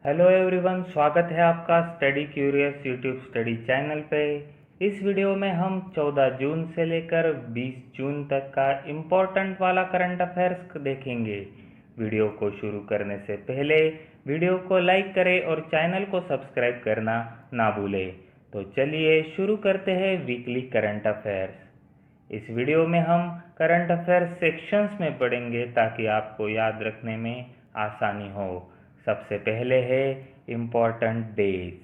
Hello everyone, स्वागत है आपका study curious YouTube study channel पे। इस वीडियो में हम 14 जून से लेकर 20 जून तक का इम्पोर्टेंट वाला करंट अफेयर्स देखेंगे। वीडियो को शुरू करने से पहले वीडियो को लाइक करें और चैनल को सब्सक्राइब करना ना भूलें। तो चलिए शुरू करते हैं वीकली करंट अफेयर्स। इस वीडियो में हम करंट अफेयर्स सेक्शंस में पढ़ेंगे ताकि आपको याद रखने में आसानी हो। सबसे पहले है इम्पॉर्टेंट डेज।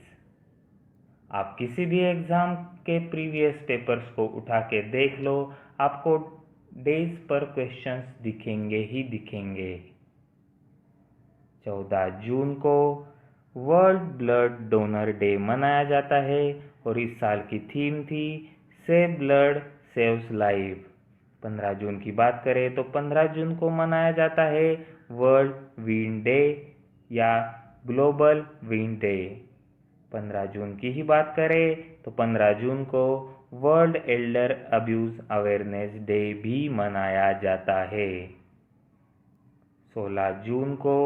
आप किसी भी एग्ज़ाम के प्रीवियस पेपर्स को उठा के देख लो, आपको डेज पर क्वेश्चंस दिखेंगे ही दिखेंगे। 14 जून को वर्ल्ड ब्लड डोनर डे मनाया जाता है और इस साल की थीम थी सेव ब्लड सेव्स लाइफ। 15 जून की बात करें तो 15 जून को मनाया जाता है वर्ल्ड वीन डे या ग्लोबल वीन डे। 15 जून की ही बात करें तो 15 जून को world Elder abuse awareness day भी मनाया जाता है। 16 जून को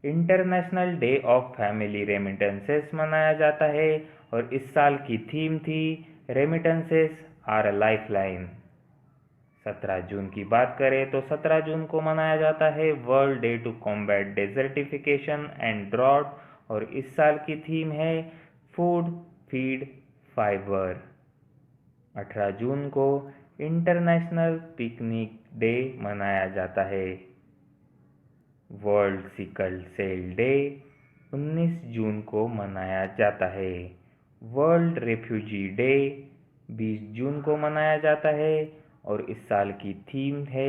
international day of family remittances मनाया जाता है और इस साल की थीम थी रेमिटेंसेस आर अ लाइफलाइन। 17 जून की बात करें तो 17 जून को मनाया जाता है World Day to Combat Desertification and Drought और इस साल की थीम है फूड फीड फाइबर। 18 जून को इंटरनेशनल पिकनिक डे मनाया जाता है। वर्ल्ड सिकल सेल डे 19 जून को मनाया जाता है। वर्ल्ड रेफ्यूजी डे 20 जून को मनाया जाता है और इस साल की थीम है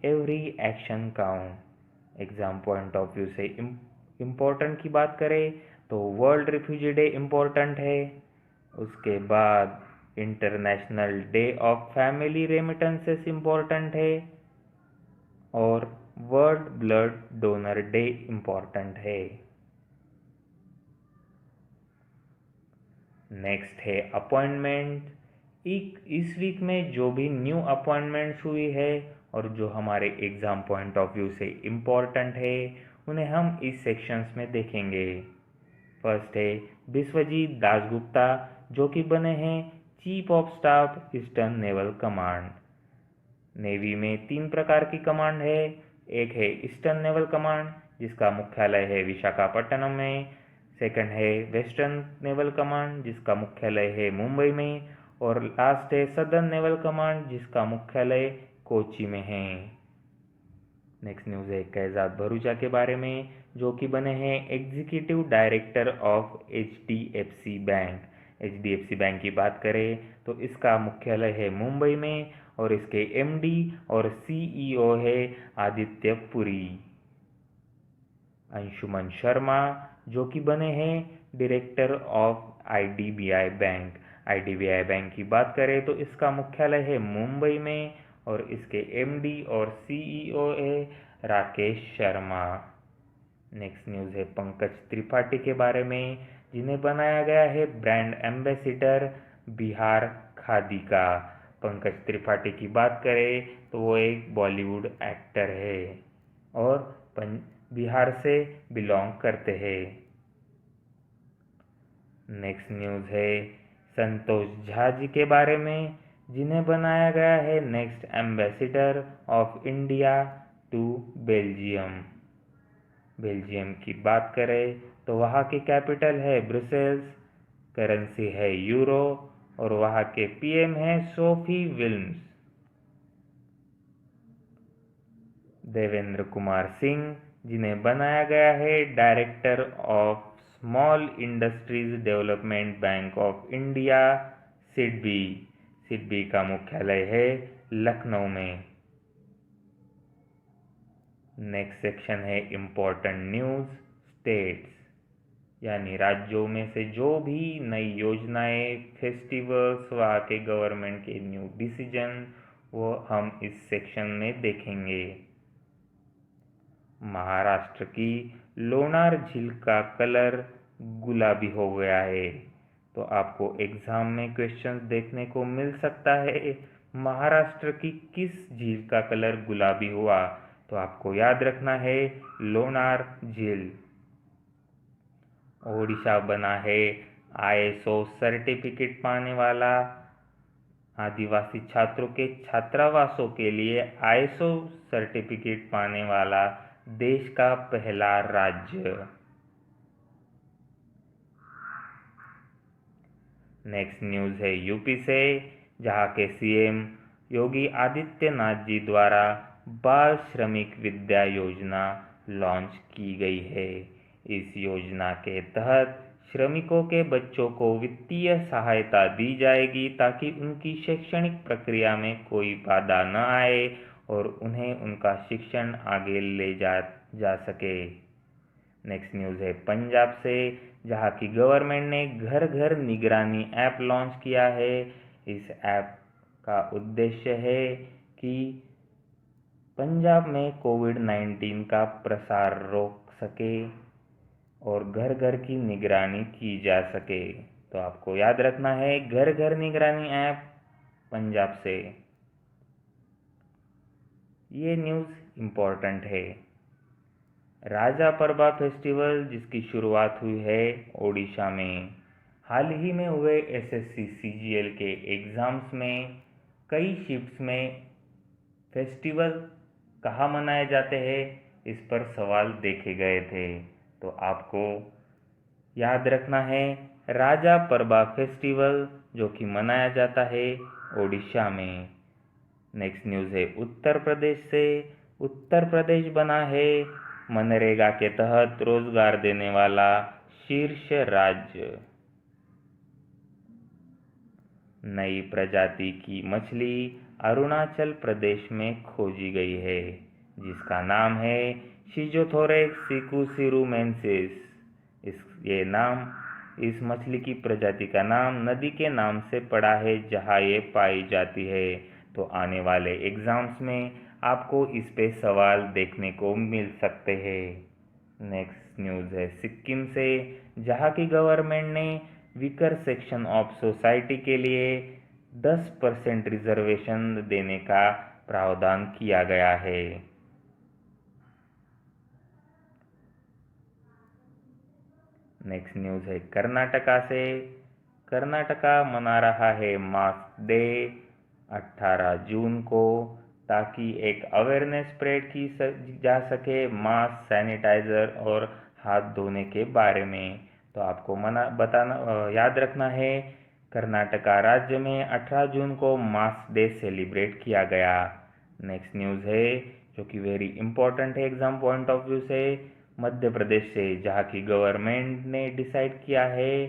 every action count. Exam point of view से इम्पोर्टेंट की बात करें तो वर्ल्ड रेफ्यूजी डे इम्पोर्टेंट है, उसके बाद international day of family remittances important है और world blood donor day important है। नेक्स्ट है अपॉइंटमेंट। इस वीक में जो भी न्यू अपॉइंटमेंट्स हुई है और जो हमारे एग्ज़ाम पॉइंट ऑफ व्यू से इम्पोर्टेंट है उन्हें हम इस सेक्शंस में देखेंगे। फर्स्ट है बिस्वजीत दासगुप्ता, जो कि बने हैं chief of staff eastern naval command. Navy में 3 प्रकार की कमांड है। एक है ईस्टर्न नेवल कमांड जिसका मुख्यालय है विशाखापट्टनम में। सेकंड है वेस्टर्न नेवल कमांड जिसका मुख्यालय है मुंबई में और लास्ट है सदर्न नेवल कमांड जिसका मुख्यालय कोची में है। नेक्स्ट न्यूज़ है कैजाद भरूचा के बारे में, जो कि बने हैं executive director of HDFC bank. HDFC bank की बात करें तो इसका मुख्यालय है मुंबई में और इसके MD और CEO है आदित्य पुरी। अंशुमन शर्मा, जो कि बने हैं director of IDBI bank. IDBI bank की बात करें तो इसका मुख्यालय है मुंबई में और इसके MD और CEO है राकेश शर्मा। नेक्स्ट न्यूज़ है पंकज त्रिपाठी के बारे में, जिन्हें बनाया गया है ब्रांड एम्बेसडर बिहार खादी का। पंकज त्रिपाठी की बात करें तो वो एक बॉलीवुड एक्टर है और बिहार से बिलोंग करते हैं। नेक्स्ट न्यूज़ है संतोष झा जी के बारे में, जिन्हें बनाया गया है next ambassador of India to Belgium. Belgium की बात करें तो वहाँ की कैपिटल है ब्रुसेल्स, करेंसी है यूरो और वहाँ के PM है सोफी विल्म्स। देवेंद्र कुमार सिंह, जिन्हें बनाया गया है director of small industries development bank of India SIDBI. SIDBI का मुख्यालय है लखनऊ में। नेक्स्ट सेक्शन है इम्पोर्टेंट न्यूज़ स्टेट्स, यानी राज्यों में से जो भी नई योजनाएं, फेस्टिवल्स, वहाँ के गवर्नमेंट के न्यू डिसीजन वो हम इस सेक्शन में देखेंगे। महाराष्ट्र की लोनार झील का कलर गुलाबी हो गया है, तो आपको एग्जाम में क्वेश्चन देखने को मिल सकता है महाराष्ट्र की किस झील का कलर गुलाबी हुआ, तो आपको याद रखना है लोनार झील। ओडिशा बना है ISO सर्टिफिकेट पाने वाला आदिवासी छात्रों के छात्रावासों के लिए ISO सर्टिफिकेट पाने वाला देश का पहला राज्य। नेक्स्ट न्यूज़ है यूपी से, जहां के CM योगी आदित्यनाथ जी द्वारा बाल श्रमिक विद्या योजना लॉन्च की गई है। इस योजना के तहत श्रमिकों के बच्चों को वित्तीय सहायता दी जाएगी ताकि उनकी शैक्षणिक प्रक्रिया में कोई बाधा न आए और उन्हें उनका शिक्षण आगे ले जा सके। नेक्स्ट न्यूज़ है पंजाब से, जहां की गवर्नमेंट ने घर घर निगरानी ऐप लॉन्च किया है। इस ऐप का उद्देश्य है कि पंजाब में कोविड-19 का प्रसार रोक सके और घर घर की निगरानी की जा सके। तो आपको याद रखना है घर घर निगरानी ऐप पंजाब से। ये न्यूज़ इम्पोर्टेंट है। राजा परबा फेस्टिवल जिसकी शुरुआत हुई है ओडिशा में। हाल ही में हुए SSC CGL के एग्ज़ाम्स में कई शिफ्ट्स में फेस्टिवल कहाँ मनाए जाते हैं इस पर सवाल देखे गए थे। तो आपको याद रखना है राजा परबा फेस्टिवल जो कि मनाया जाता है ओडिशा में। नेक्स्ट न्यूज़ है उत्तर प्रदेश से। उत्तर प्रदेश बना है मनरेगा के तहत रोजगार देने वाला शीर्ष राज्य। नई प्रजाति की मछली अरुणाचल प्रदेश में खोजी गई है जिसका नाम है शिजोथोरेक्स सिकुसिरुमेंसिस। इस मछली की प्रजाति का नाम नदी के नाम से पड़ा है जहाँ ये पाई जाती है। तो आने वाले एग्ज़ाम्स में आपको इस पे सवाल देखने को मिल सकते हैं। नेक्स्ट न्यूज़ है सिक्किम से, जहाँ की गवर्नमेंट ने वीकर सेक्शन ऑफ सोसाइटी के लिए 10% रिजर्वेशन देने का प्रावधान किया गया है। नेक्स्ट न्यूज़ है कर्नाटका से। कर्नाटका मना रहा है मास्क डे 18 जून को ताकि एक अवेयरनेस स्प्रेड की जा सके मास्क, सैनिटाइज़र और हाथ धोने के बारे में। तो आपको याद रखना है कर्नाटका राज्य में 18 जून को मास्क डे सेलिब्रेट किया गया। नेक्स्ट न्यूज़ है जो कि वेरी इंपॉर्टेंट है एग्जाम पॉइंट ऑफ व्यू से, मध्य प्रदेश से, जहाँ की गवर्नमेंट ने डिसाइड किया है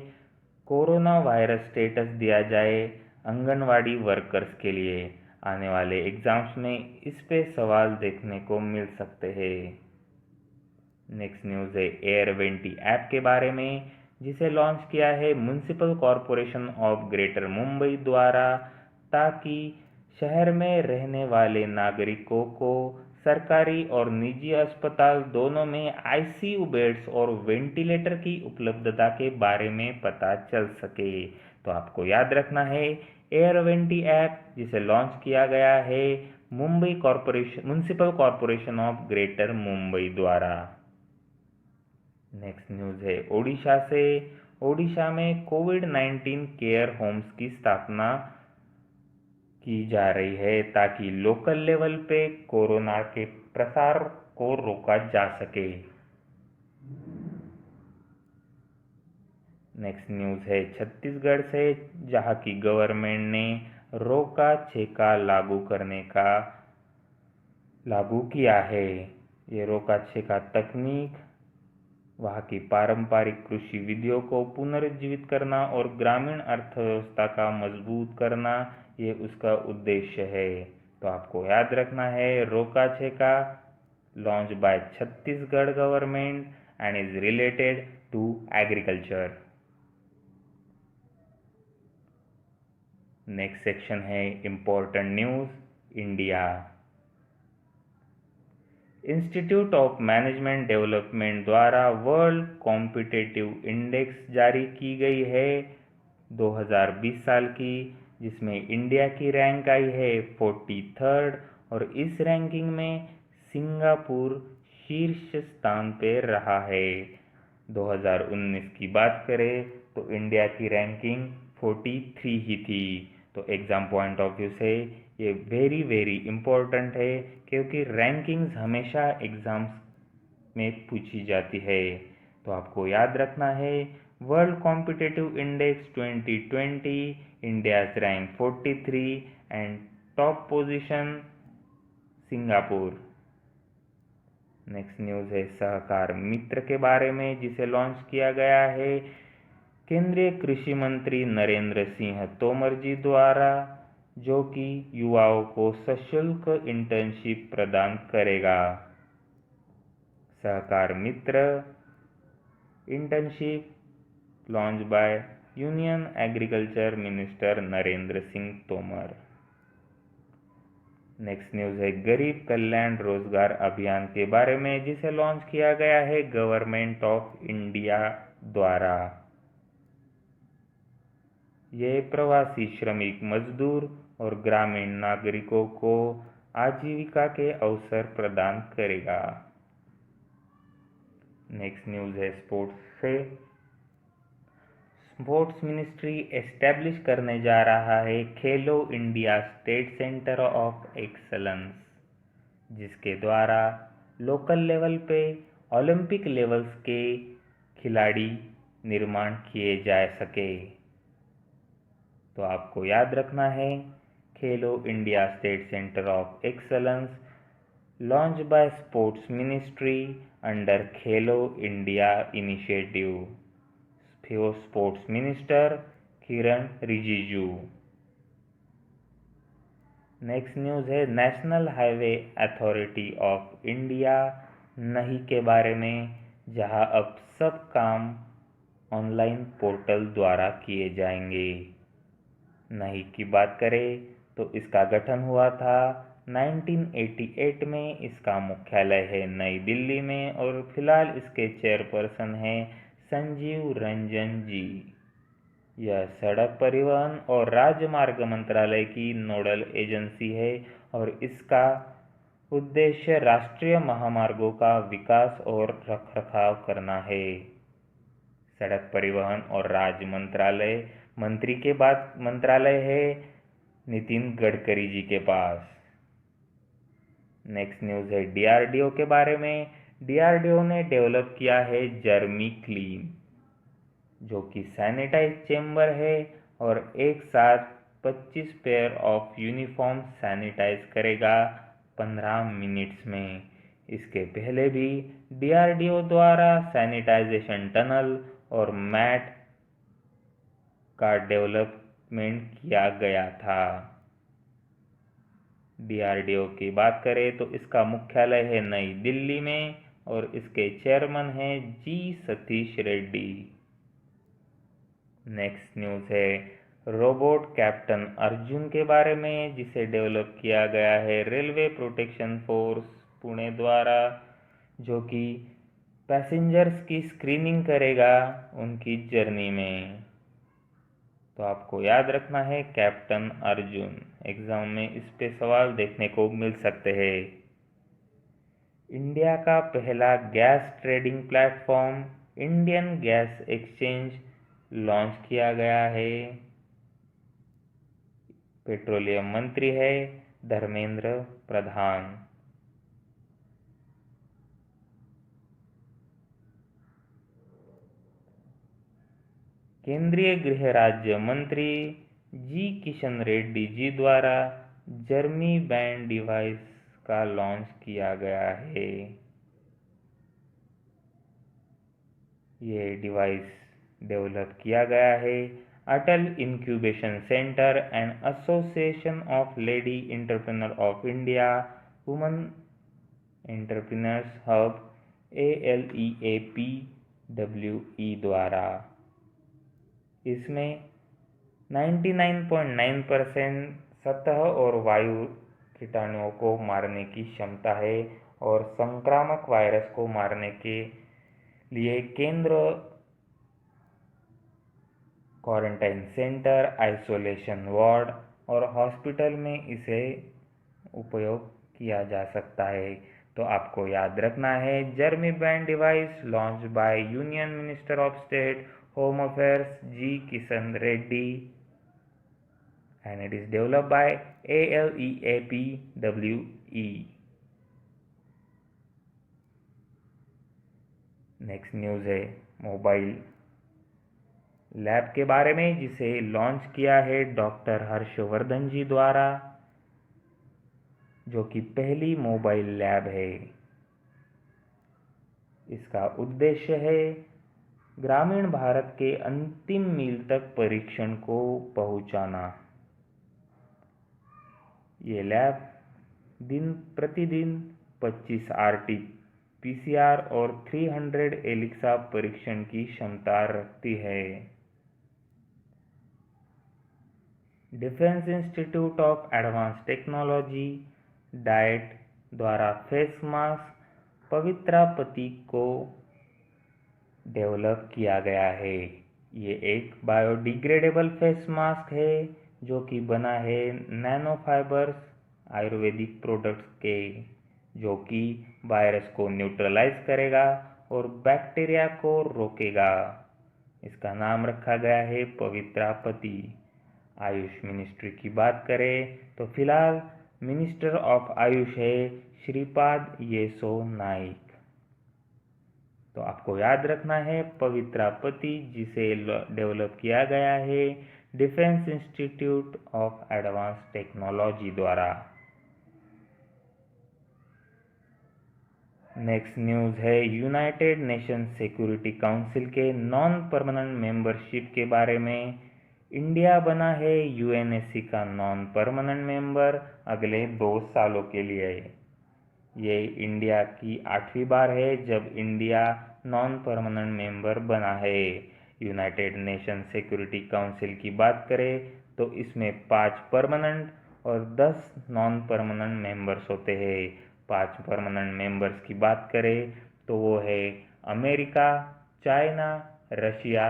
कोरोना वायरस स्टेटस दिया जाए आंगनवाड़ी वर्कर्स के लिए। आने वाले एग्जाम्स में इस पे सवाल देखने को मिल सकते हैं। नेक्स्ट न्यूज़ है एयरवेंटी ऐप के बारे में जिसे लॉन्च किया है municipal corporation of greater Mumbai द्वारा ताकि शहर में रहने वाले नागरिकों को सरकारी और निजी अस्पताल दोनों में ICU बेड्स और वेंटिलेटर की उपलब्धता के बारे में पता चल सके। तो आपको याद रखना है एयरवेंटी ऐप जिसे लॉन्च किया गया है municipal corporation of greater Mumbai द्वारा। नेक्स्ट न्यूज़ है ओडिशा से। ओडिशा में कोविड-19 केयर होम्स की स्थापना की जा रही है ताकि लोकल लेवल पे कोरोना के प्रसार को रोका जा सके। नेक्स्ट न्यूज़ है छत्तीसगढ़ से, जहाँ की गवर्नमेंट ने रोका छेका लागू किया है। ये रोका छेका तकनीक वहाँ की पारंपरिक कृषि विधियों को पुनर्जीवित करना और ग्रामीण अर्थव्यवस्था का मजबूत करना ये उसका उद्देश्य है। तो आपको याद रखना है Roka Chheka launch by Chhattisgarh government and is related to agriculture. Next section है important news India. Institute of management development द्वारा वर्ल्ड कॉम्पिटिटिव इंडेक्स जारी की गई है 2020 साल की, जिसमें इंडिया की रैंक आई है 43rd और इस रैंकिंग में सिंगापुर शीर्ष स्थान पे रहा है। 2019 की बात करें तो इंडिया की रैंकिंग 43 ही थी। तो एग्ज़ाम पॉइंट ऑफ व्यू से ये वेरी वेरी इम्पोर्टेंट है, क्योंकि रैंकिंग्स हमेशा एग्ज़ाम्स में पूछी जाती है। तो आपको याद रखना है, world competitive index 2020, India's rank 43 and top position Singapore. Next news है सहकार मित्र के बारे में, जिसे लॉन्च किया गया है केंद्रीय कृषि मंत्री नरेंद्र सिंह तोमर जी द्वारा, जो कि युवाओं को सशुल्क इंटर्नशिप प्रदान करेगा। Sahakar Mitra internship launch by union agriculture minister Narendra Singh Tomar. Next news है गरीब कल्याण रोजगार अभियान के बारे में, जिसे लॉन्च किया गया है गवर्नमेंट ऑफ इंडिया द्वारा। यह प्रवासी श्रमिक मजदूर और ग्रामीण नागरिकों को आजीविका के अवसर प्रदान करेगा। नेक्स्ट न्यूज़ है स्पोर्ट्स से। स्पोर्ट्स मिनिस्ट्री एस्टैब्लिश करने जा रहा है खेलो India state centre of excellence, जिसके द्वारा लोकल लेवल पे ओलंपिक लेवल्स के खिलाड़ी निर्माण किए जा सके। तो आपको याद रखना है, खेलो India state centre of excellence launch by sports ministry under Khelo India initiative, sports minister Kiran Rijiju. Next news है national highway authority of India नही के बारे में, जहां अब सब काम ऑनलाइन पोर्टल द्वारा किए जाएंगे। नही की बात करें तो इसका गठन हुआ था 1988 में। इसका मुख्यालय है नई दिल्ली में और फिलहाल इसके चेयरपर्सन हैं संजीव रंजन जी। यह सड़क परिवहन और राजमार्ग मंत्रालय की नोडल एजेंसी है और इसका उद्देश्य राष्ट्रीय महामार्गों का विकास और रखरखाव करना है। सड़क परिवहन और राज्य मंत्रालय मंत्री के बाद मंत्रालय है नितिन गडकरी जी के पास। नेक्स्ट न्यूज़ है डीआरडीओ के बारे में। डीआरडीओ ने डेवलप किया है जर्मी क्लीन, जो कि सैनिटाइज चेंबर है और एक साथ 25 पेयर ऑफ यूनिफॉर्म सैनिटाइज करेगा 15 मिनट्स में। इसके पहले भी डीआरडीओ द्वारा सैनिटाइजेशन टनल और मैट का डेवलपमेंट किया गया था। डीआरडीओ की बात करें तो इसका मुख्यालय है नई दिल्ली में और इसके चेयरमैन हैं जी सतीश रेड्डी। नेक्स्ट न्यूज़ है रोबोट कैप्टन अर्जुन के बारे में, जिसे डेवलप किया गया है रेलवे प्रोटेक्शन फोर्स पुणे द्वारा, जो कि पैसेंजर्स की स्क्रीनिंग करेगा उनकी जर्नी में। तो आपको याद रखना है कैप्टन अर्जुन, एग्जाम में इस पे सवाल देखने को मिल सकते हैं। इंडिया का पहला gas trading platform Indian gas exchange launch किया गया है। पेट्रोलियम मंत्री है धर्मेंद्र प्रधान। केंद्रीय गृह राज्य मंत्री जी किशन रेड्डी जी द्वारा जर्मी बैंड डिवाइस का लॉन्च किया गया है। ये डिवाइस डेवलप किया गया है Atal incubation centre and association of lady entrepreneur of India women entrepreneurs hub ALEAPWE द्वारा। इसमें 99.9% सतह और वायु कीटाणुओं को मारने की क्षमता है और संक्रामक वायरस को मारने के लिए केंद्र, क्वारंटाइन सेंटर, आइसोलेशन वार्ड और हॉस्पिटल में इसे उपयोग किया जा सकता है। तो आपको याद रखना है Germi band device launch by union minister of state home affairs ji Kishan Reddy and it is developed by ALEAPWE. Next news है मोबाइल लैब के बारे में, जिसे लॉन्च किया है डॉक्टर हर्षवर्धन जी द्वारा, जो कि पहली मोबाइल लैब है। इसका उद्देश्य है ग्रामीण भारत के अंतिम मील तक परीक्षण को पहुंचाना। ये लैब प्रतिदिन 25 RT PCR और 300 एलिक्सा परीक्षण की क्षमता रखती है। Defence institute of advance technology diet द्वारा फेस मास्क पवित्रापति को डेवलप किया गया है। ये एक बायोडिग्रेडेबल फेस मास्क है जो कि बना है नैनो फाइबर्स आयुर्वेदिक प्रोडक्ट्स के, जो कि वायरस को न्यूट्रलाइज करेगा और बैक्टीरिया को रोकेगा। इसका नाम रखा गया है पवित्रापति। आयुष मिनिस्ट्री की बात करें तो फिलहाल मिनिस्टर ऑफ आयुष है श्रीपाद येसो नाइक। तो आपको याद रखना है पवित्रापति, जिसे डेवलप किया गया है defence institute of advance technology द्वारा। नेक्स्ट न्यूज़ है यूनाइटेड नेशन सिक्योरिटी काउंसिल के नॉन परमानेंट मेंबरशिप के बारे में। इंडिया बना है यूएनएससी का नॉन परमानेंट मेंबर अगले 2 सालों के लिए। ये इंडिया की 8वीं बार है जब इंडिया नॉन परमानेंट मेंबर बना है। यूनाइटेड नेशन सिक्योरिटी काउंसिल की बात करें तो इसमें 5 परमानेंट और 10 नॉन परमानेंट मेंबर्स होते हैं। 5 परमानेंट मेंबर्स की बात करें तो वो है अमेरिका, चाइना, रशिया,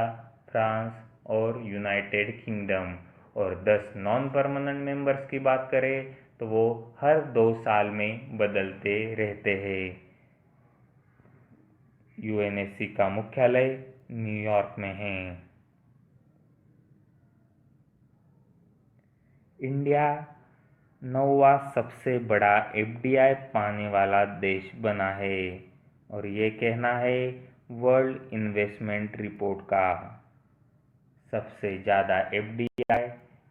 फ्रांस और यूनाइटेड किंगडम। और 10 नॉन परमानेंट मेंबर्स की बात करें तो वो हर 2 साल में बदलते रहते हैं। यूएनएससी का मुख्यालय न्यूयॉर्क में है। इंडिया 9वां सबसे बड़ा एफडीआई पाने वाला देश बना है, और ये कहना है वर्ल्ड इन्वेस्टमेंट रिपोर्ट का। सबसे ज़्यादा एफडीआई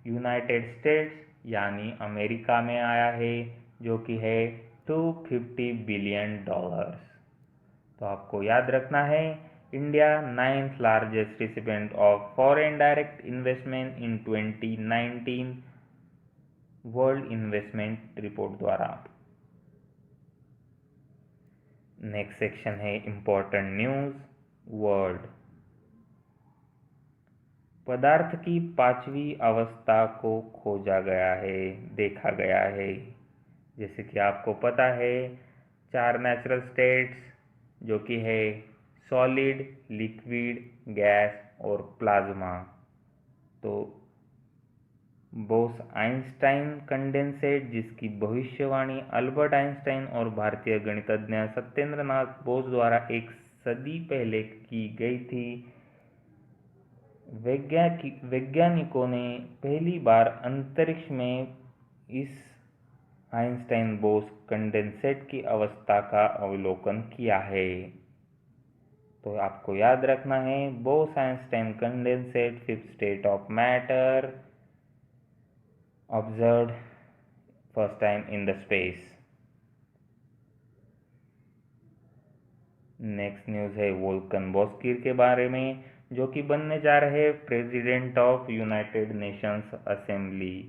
यूनाइटेड स्टेट्स यानी अमेरिका में आया है, जो कि है $250 बिलियन। तो आपको याद रखना है India 9th largest recipient of foreign direct investment in 2019 world investment report द्वारा। नेक्स्ट सेक्शन है इंपॉर्टेंट न्यूज वर्ल्ड। पदार्थ की 5वीं अवस्था को खोजा गया है, देखा गया है। जैसे कि आपको पता है 4 नेचुरल स्टेट्स जो कि है सॉलिड, लिक्विड, गैस और प्लाज्मा। तो बोस आइंस्टाइन कंडेंसेट, जिसकी भविष्यवाणी अल्बर्ट आइंस्टाइन और भारतीय गणितज्ञ सत्येंद्र नाथ बोस द्वारा 1 सदी पहले की गई थी, वैज्ञानिकों ने पहली बार अंतरिक्ष में इस आइंस्टाइन बोस कंडेंसेट की अवस्था का अवलोकन किया है। तो आपको याद रखना है Bose Einstein condensate 5th state of matter observed first time in the space। Next news है वोल्कन बॉस्कीर के बारे में, जो कि बनने जा रहे president of United Nations assembly,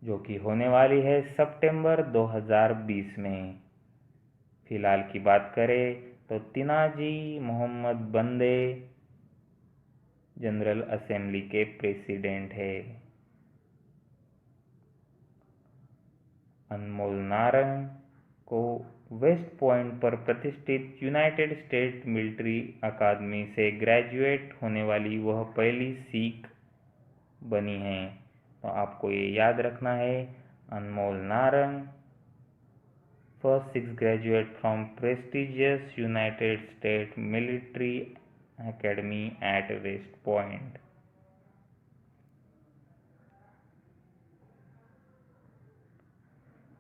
जो कि होने वाली है सितंबर 2020 में। फिलहाल की बात करें तो तिनाजी मोहम्मद बंदे जनरल असेंबली के प्रेसिडेंट है। अनमोल नारंग को वेस्ट पॉइंट पर प्रतिष्ठित यूनाइटेड स्टेट्स मिलिट्री अकादमी से ग्रेजुएट होने वाली वह पहली सिख बनी है। तो आपको ये याद रखना है अनमोल Narang first 6 graduate from prestigious United States Military Academy at West Point.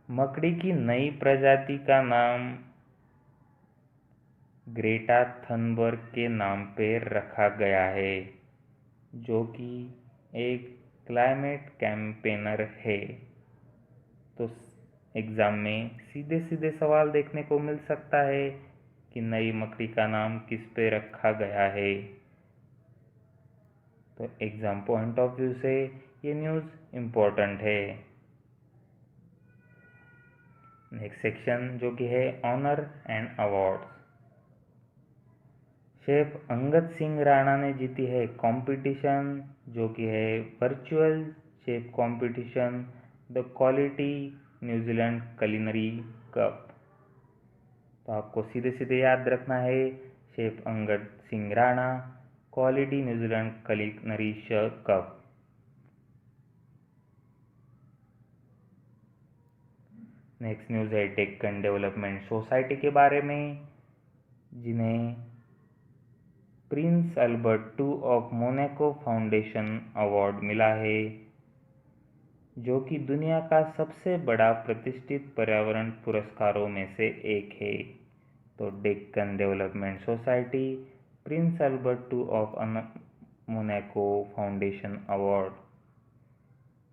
मकड़ी की नई प्रजाति का नाम ग्रेटा थनबर्ग के नाम पर रखा गया है, जो कि एक क्लाइमेट कैंपेनर है। तो एग्जाम में सीधे सीधे सवाल देखने को मिल सकता है कि नई मकड़ी का नाम किस पे रखा गया है। तो एग्जाम पॉइंट ऑफ व्यू से ये न्यूज़ इम्पोर्टेंट है। नेक्स्ट सेक्शन जो कि है honour and awards. Chef Angad Singh Rana ने जीती है कंपटीशन जो कि है virtual chef competition the quality New Zealand culinary cup. तो आपको सीधे सीधे याद रखना है chef Angad Singh Rana quality New Zealand culinary cup. Next news है डेक्कन डेवलपमेंट सोसाइटी के बारे में, जिन्हें Prince Albert II of Monaco foundation award मिला है, जो कि दुनिया का सबसे बड़ा प्रतिष्ठित पर्यावरण पुरस्कारों में से एक है। तो Deccan development society Prince Albert II of Monaco foundation award.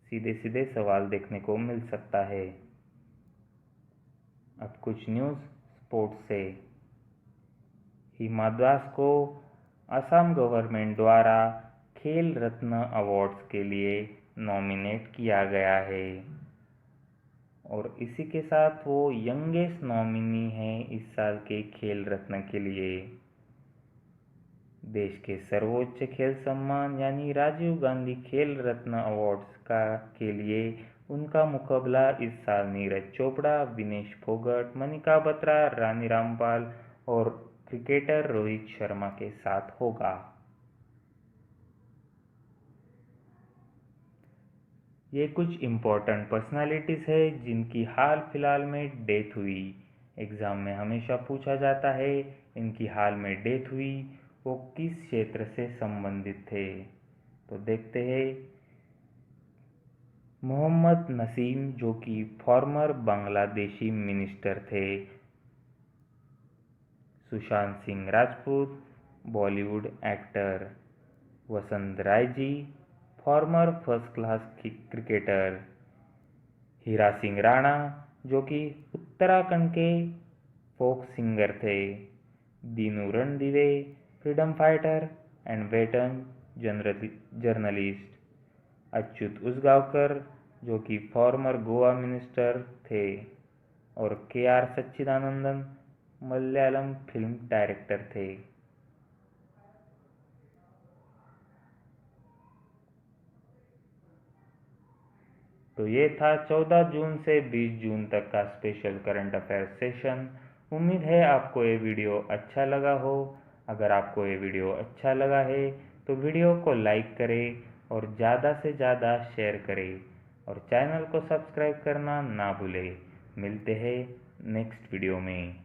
सीधे सीधे सवाल देखने को मिल सकता है। अब कुछ न्यूज़ स्पोर्ट्स से। हिमा दास को असम गवर्नमेंट द्वारा खेल रत्न अवार्ड्स के लिए नॉमिनेट किया गया है और इसी के साथ वो यंगेस्ट नॉमिनी है इस साल के खेल रत्न के लिए। देश के सर्वोच्च खेल सम्मान यानी राजीव गांधी खेल रत्न अवार्ड्स के लिए उनका मुकाबला इस साल नीरज चोपड़ा, विनेश फोगट, मनिका बत्रा, रानी रामपाल और क्रिकेटर रोहित शर्मा के साथ होगा। ये कुछ इम्पोर्टेंट पर्सनालिटीज है जिनकी हाल फिलहाल में डेथ हुई। एग्जाम में हमेशा पूछा जाता है इनकी हाल में डेथ हुई वो किस क्षेत्र से संबंधित थे। तो देखते हैं। मोहम्मद नसीम जो कि फॉर्मर बांग्लादेशी मिनिस्टर थे। सुशांत सिंह राजपूत बॉलीवुड एक्टर। वसंत Rai ji farmer first class cricketer. Hira Singh Rana जो कि उत्तराखंड के फोक सिंगर थे। Dinu Ranadive freedom fighter and veteran journalist. Achyut Usgaonkar जो कि फॉर्मर गोवा मिनिस्टर थे और KR Sachchidanandan Malayalam film director थे। तो ये था 14 जून से 20 जून तक का स्पेशल करंट अफेयर सेशन। उम्मीद है आपको ये वीडियो अच्छा लगा हो। अगर आपको ये वीडियो अच्छा लगा है तो वीडियो को लाइक करें और ज़्यादा से ज़्यादा शेयर करें और चैनल को सब्सक्राइब करना ना भूलें। मिलते हैं नेक्स्ट वीडियो में।